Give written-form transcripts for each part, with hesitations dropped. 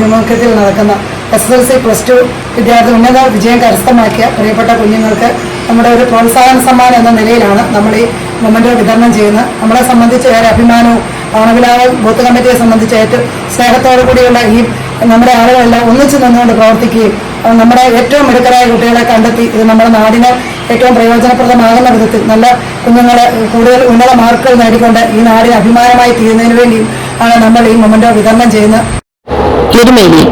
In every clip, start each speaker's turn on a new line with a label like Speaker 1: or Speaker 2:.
Speaker 1: ആഭിമുഖ്യത്തിൽ നടക്കുന്ന SSLC +2 വിദ്യാർത്ഥി ഉന്നത വിജയം കരസ്ഥമാക്കിയ പ്രിയപ്പെട്ട കുഞ്ഞുങ്ങൾക്ക് നമ്മുടെ ഒരു പ്രോത്സാഹന സമ്മാനം എന്ന നിലയിലാണ് നമ്മൾ ഈ മൊമെന്റോ വിതരണം ചെയ്യുന്നത്. നമ്മളെ സംബന്ധിച്ച് ഏറെ അഭിമാനവും ഓണവിലാവ് ബൂത്ത് കമ്മിറ്റിയെ സംബന്ധിച്ച് ഏറ്റവും സ്നേഹത്തോടു കൂടിയുള്ള ഈ നമ്മുടെ ആളുകളെല്ലാം ഒന്നിച്ചു നിന്നുകൊണ്ട് പ്രവർത്തിക്കുകയും നമ്മുടെ ഏറ്റവും മിടുക്കരായ കുട്ടികളെ കണ്ടെത്തി ഇത് നമ്മുടെ നാടിന് ഏറ്റവും പ്രയോജനപ്രദമാകുന്ന വിധത്തിൽ നല്ല കുഞ്ഞുങ്ങളെ കൂടുതൽ ഉന്നത മാർക്കുകൾ നേടിക്കൊണ്ട് ഈ നാടിന് അഭിമാനമായി തീരുന്നതിന് വേണ്ടിയും ആണ് നമ്മൾ ഈ മൊമെന്റോ വിതരണം ചെയ്യുന്നത്.
Speaker 2: എരുമേലി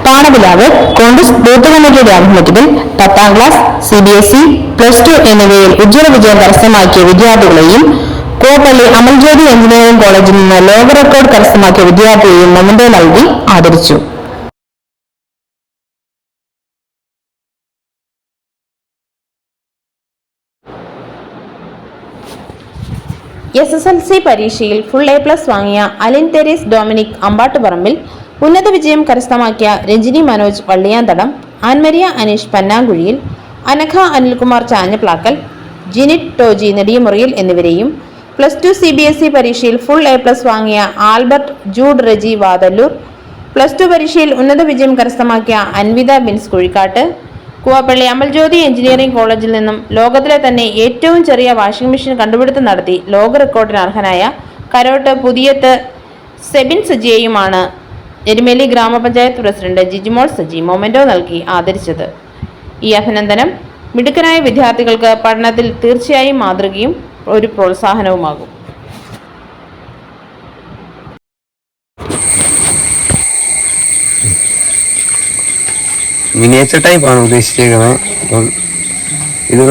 Speaker 2: പാണവിലാവ് കോൺഗ്രസ് ബൂത്ത് കമ്മിറ്റിയുടെ ആഭിമുഖ്യത്തിൽ 10ാം ക്ലാസ്, CBSE, +2 എന്നിവയിൽ ഉജ്ജ്വല വിജയം കരസ്ഥമാക്കിയ വിദ്യാർത്ഥികളെയും കോപ്പള്ളി അമൽജ്യോതി എഞ്ചിനീയറിംഗ് കോളേജിൽ നിന്ന് ലോക റെക്കോർഡ് കരസ്ഥമാക്കിയ വിദ്യാർത്ഥിയെയും മൊമെന്റോ നൽകി ആദരിച്ചു. SSLC പരീക്ഷയിൽ ഫുൾ A+ വാങ്ങിയ അലിൻ തെരേസ് ഡൊമിനിക് അമ്പാട്ടുപറമ്പിൽ, ഉന്നത വിജയം കരസ്ഥമാക്കിയ രഞ്ജിനി മനോജ് വള്ളിയാന്തടം, ആൻമരിയ അനീഷ് പന്നാങ്കുഴിയിൽ, അനഘ അനിൽകുമാർ ചാഞ്ഞപ്ലാക്കൽ, ജിനിറ്റ് ടോജി നെടിയമുറിയിൽ എന്നിവരെയും +2 CBSE പരീക്ഷയിൽ ഫുൾ A+ വാങ്ങിയ ആൽബർട്ട് ജൂഡ് റെജി വാതല്ലൂർ, +2 പരീക്ഷയിൽ ഉന്നത വിജയം കരസ്ഥമാക്കിയ അൻവിത ബിൻസ് കുഴിക്കാട്ട്, കൂവപ്പള്ളി അമൽജ്യോതി എഞ്ചിനീയറിംഗ് കോളേജിൽ നിന്നും ലോകത്തിലെ തന്നെ ഏറ്റവും ചെറിയ വാഷിംഗ് മെഷീൻ കണ്ടുപിടുത്തം നടത്തി ലോക റെക്കോർഡിന് അർഹനായ കരോട്ട് പുതിയത്ത് സെബിൻ സജിയെയുമാണ് എരുമേലി ഗ്രാമപഞ്ചായത്ത് പ്രസിഡന്റ് ജിജിമോൾ സജി മൊമെന്റോ നൽകി ആദരിച്ചത്. ഈ അഭിനന്ദനം മിടുക്കനായ വിദ്യാർത്ഥികൾക്ക് പഠനത്തിൽ തീർച്ചയായും മാതൃകയും ഒരു പ്രോത്സാഹനവുമാകും.
Speaker 3: മിനിയേച്ചർ ടൈപ്പ് ആണ് ഉദ്ദേശിച്ചിരിക്കുന്നത്. അപ്പം ഇത്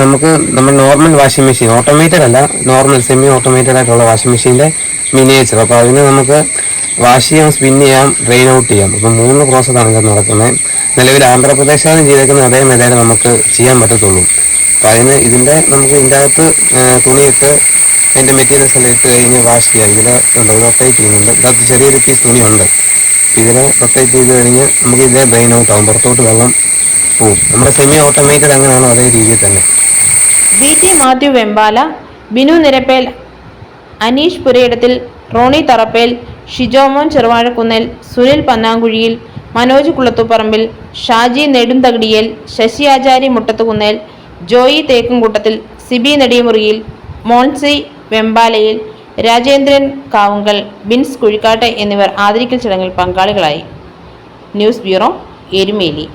Speaker 3: നമ്മൾ നോർമൽ വാഷിംഗ് മെഷീൻ, ഓട്ടോമേറ്റഡ് അല്ല, നോർമൽ സെമി ഓട്ടോമേറ്റഡ് ആയിട്ടുള്ള വാഷിംഗ് മെഷീൻ്റെ മിനിയേച്ചർ. അപ്പോൾ അതിന് നമുക്ക് വാഷ് ചെയ്യാം, സ്പിൻ ചെയ്യാം, ഡ്രെയിൻ ഔട്ട് ചെയ്യാം. അപ്പം 3 പ്രോസസ്സാണ് ഇത് നടക്കുന്നത്. നിലവിൽ ആന്ധ്രാപ്രദേശാണ് ചെയ്തേക്കുന്ന അതേ മെത്തേഡ് നമുക്ക് ചെയ്യാൻ പറ്റത്തുള്ളൂ. അപ്പോൾ ഇതിൻ്റെ നമുക്ക് ഇതിൻ്റെ അകത്ത് തുണിയിട്ട് അതിൻ്റെ മെറ്റീരിയൽസ് എല്ലാം ഇട്ട് കഴിഞ്ഞ് വാഷ് ചെയ്യാം. ഇതിൽ റൊട്ടേറ്റ് ചെയ്യുന്നുണ്ട്. ഇതിനകത്ത് ചെറിയൊരു പീസ് തുണിയുണ്ട്. ഇതിൽ റൊട്ടേറ്റ് ചെയ്ത് കഴിഞ്ഞ് നമുക്ക് ഇതിലെ ഡ്രെയിൻ ഔട്ട് ആകും, പുറത്തോട്ട് വെള്ളം പോവും. നമ്മുടെ സെമി ഓട്ടോമേറ്റഡ് അങ്ങനെയാണോ അതേ രീതിയിൽ തന്നെ.
Speaker 2: VT മാത്യു വെമ്പാല, ബിനു നിരപ്പേൽ, അനീഷ് പുരയിടത്തിൽ, റോണി തറപ്പേൽ, ഷിജോമോൻ ചെറുവാഴക്കുന്നേൽ, സുനിൽ പന്നാങ്കുഴിയിൽ, മനോജ് കുളത്തുപറമ്പിൽ, ഷാജി നെടുന്തകടിയേൽ, ശശി ആചാരി മുട്ടത്തുകുന്നേൽ, ജോയി തേക്കുംകൂട്ടത്തിൽ, സിബി നെടിയമുറിയിൽ, മോൺസി വെമ്പാലയിൽ, രാജേന്ദ്രൻ കാവുങ്കൽ, ബിൻസ് കുഴിക്കാട്ട് എന്നിവർ ആദരിക്കൽ ചടങ്ങിൽ പങ്കാളികളായി. News bureau, Erumeli.